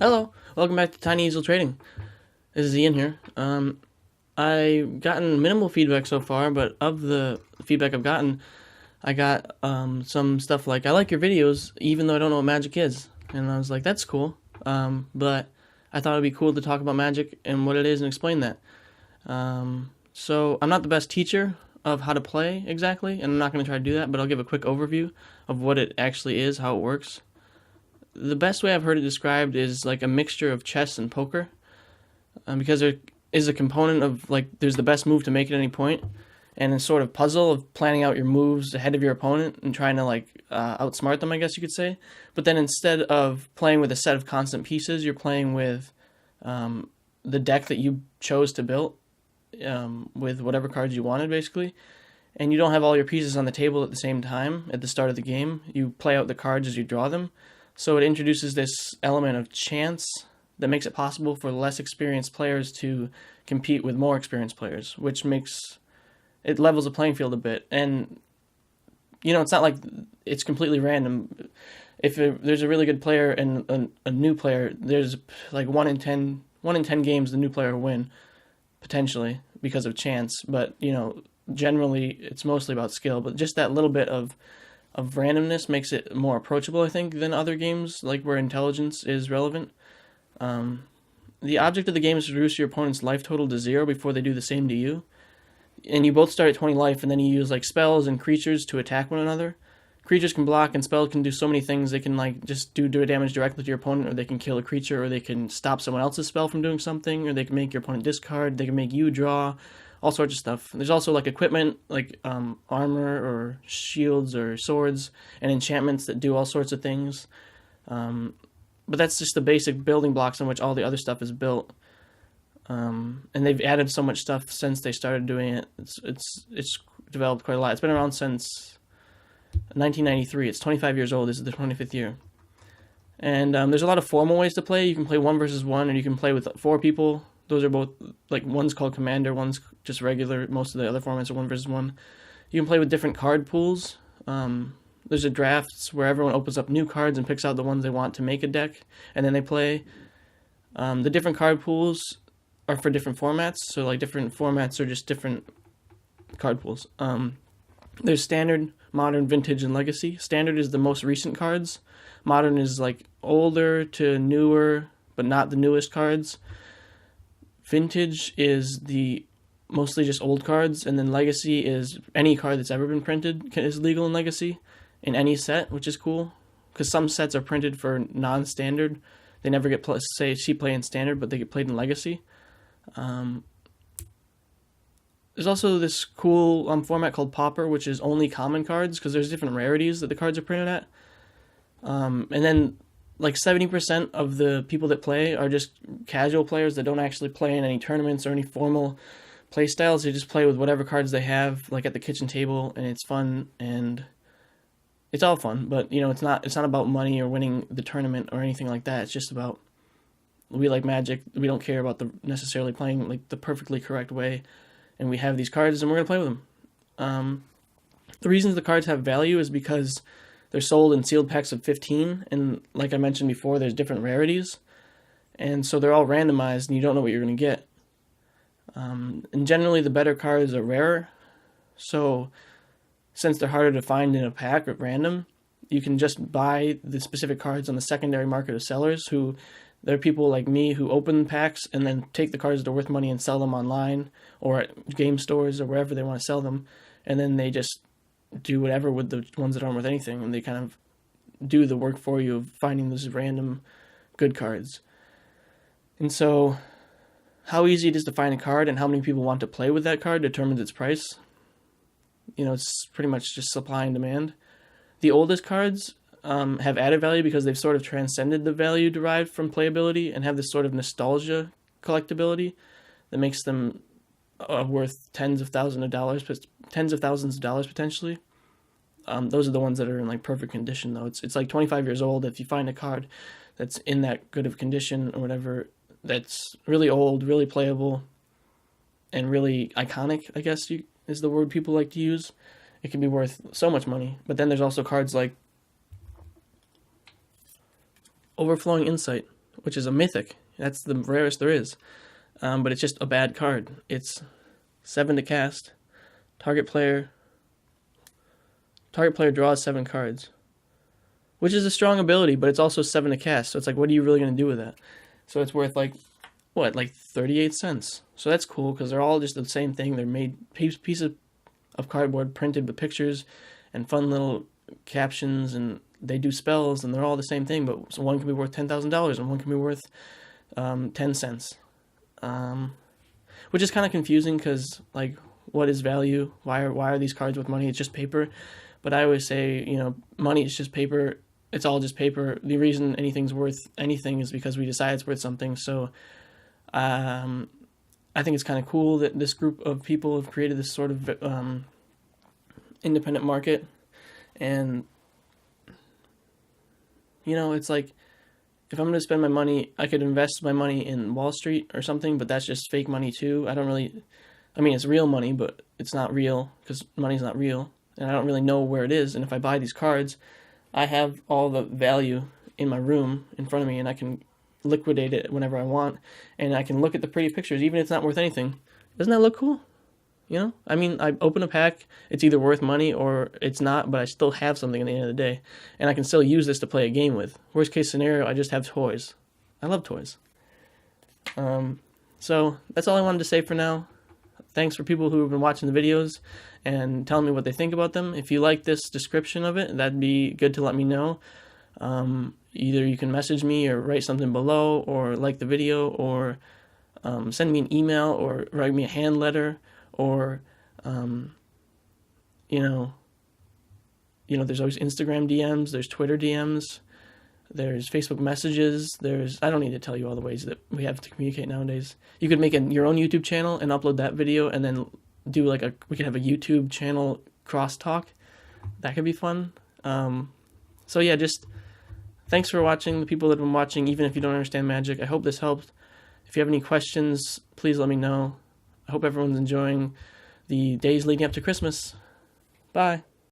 Hello, welcome back to Tiny Easel Trading. This is Ian here. I've gotten minimal feedback so far, but of the feedback I've gotten, I got some stuff like, I like your videos, even though I don't know what magic is. And I was like, that's cool. But I thought it'd be cool to talk about magic and what it is and explain that. So I'm not the best teacher of how to play exactly, and I'm not going to try to do that, but I'll give a quick overview of what it actually is, how it works. The best way I've heard it described is like a mixture of chess and poker, because there is a component of like there's the best move to make at any point, and a sort of puzzle of planning out your moves ahead of your opponent and trying to outsmart them, I guess you could say. But then instead of playing with a set of constant pieces, you're playing with the deck that you chose to build, with whatever cards you wanted, basically. And you don't have all your pieces on the table at the same time at the start of the game. You play out the cards as you draw them. So it introduces this element of chance that makes it possible for less experienced players to compete with more experienced players, which makes it levels the playing field a bit. And it's not like it's completely random. If there's a really good player and a new player, there's like 1 in 10 games the new player will win potentially because of chance. But generally it's mostly about skill. But just that little bit of randomness makes it more approachable, I think, than other games like where intelligence is relevant. The object of the game is to reduce your opponent's life total to 0 before they do the same to you. And you both start at 20 life, and then you use like spells and creatures to attack one another. Creatures can block, and spells can do so many things. They can just do damage directly to your opponent, or they can kill a creature, or they can stop someone else's spell from doing something, or they can make your opponent discard. They can make you draw. All sorts of stuff. There's also like equipment, like armor or shields or swords, and enchantments that do all sorts of things. But that's just the basic building blocks on which all the other stuff is built. And they've added so much stuff since they started doing it. It's developed quite a lot. It's been around since 1993. It's 25 years old. This is the 25th year. And there's a lot of formal ways to play. You can play 1 versus 1, and you can play with 4 people. Those are both, like, one's called Commander, one's just regular. Most of the other formats are 1 versus 1. You can play with different card pools. There's a drafts where everyone opens up new cards and picks out the ones they want to make a deck, and then they play. The different card pools are for different formats, so like different formats are just different card pools. There's Standard, Modern, Vintage, and Legacy. Standard is the most recent cards. Modern is like older to newer, but not the newest cards. Vintage is the mostly just old cards, and then Legacy is any card that's ever been printed is legal in Legacy in any set, which is cool because some sets are printed for non-standard. They never get see play in Standard, but they get played in Legacy. There's also this cool format called Pauper, which is only common cards because there's different rarities that the cards are printed at. And then like 70% of the people that play are just casual players that don't actually play in any tournaments or any formal play styles. They just play with whatever cards they have, like at the kitchen table, and it's fun, and it's all fun. But it's not about money or winning the tournament or anything like that. It's just about, we like Magic. We don't care about necessarily playing like the perfectly correct way, and we have these cards and we're gonna play with them. The reasons the cards have value is because they're sold in sealed packs of 15, and like I mentioned before, there's different rarities, and so they're all randomized, and you don't know what you're going to get. And generally, the better cards are rarer, so since they're harder to find in a pack at random, you can just buy the specific cards on the secondary market of sellers. There are people like me who open packs and then take the cards that are worth money and sell them online or at game stores or wherever they want to sell them, and then they just do whatever with the ones that aren't worth anything, and they kind of do the work for you of finding those random good cards. And so how easy it is to find a card and how many people want to play with that card determines its price. It's pretty much just supply and demand. The oldest cards have added value because they've sort of transcended the value derived from playability and have this sort of nostalgia collectability that makes them worth tens of thousands of dollars potentially. Those are the ones that are in like perfect condition, though. It's like 25 years old. If you find a card that's in that good of condition or whatever, that's really old, really playable, and really iconic, I guess is the word people like to use, it can be worth so much money. But then there's also cards like Overflowing Insight, which is a mythic. That's the rarest there is. But it's just a bad card. It's 7 to cast. Target player draws 7 cards, which is a strong ability, but it's also 7 to cast. So it's like, what are you really going to do with that? So it's worth like 38 cents. So that's cool because they're all just the same thing. They're made pieces of cardboard printed with pictures and fun little captions, and they do spells, and they're all the same thing. But one can be worth $10,000 and one can be worth 10 cents, which is kind of confusing because, like, what is value? Why are these cards worth money? It's just paper. But I always say, money is just paper. It's all just paper. The reason anything's worth anything is because we decide it's worth something. So I think it's kind of cool that this group of people have created this sort of independent market. And, it's like, if I'm going to spend my money, I could invest my money in Wall Street or something, but that's just fake money too. It's real money, but it's not real because money's not real. And I don't really know where it is. And if I buy these cards, I have all the value in my room in front of me, and I can liquidate it whenever I want. And I can look at the pretty pictures, even if it's not worth anything. Doesn't that look cool? I open a pack, it's either worth money or it's not, but I still have something at the end of the day. And I can still use this to play a game with. Worst case scenario, I just have toys. I love toys. So that's all I wanted to say for now. Thanks for people who have been watching the videos and telling me what they think about them. If you like this description of it, that'd be good to let me know. Either you can message me or write something below, or like the video, or send me an email, or write me a hand letter, or there's always Instagram DMs, there's Twitter DMs, there's Facebook messages, I don't need to tell you all the ways that we have to communicate nowadays. You could make your own YouTube channel and upload that video, and then do we could have a YouTube channel crosstalk. That could be fun. So yeah, just thanks for watching, the people that have been watching, even if you don't understand Magic. I hope this helped. If you have any questions, please let me know. I hope everyone's enjoying the days leading up to Christmas. Bye.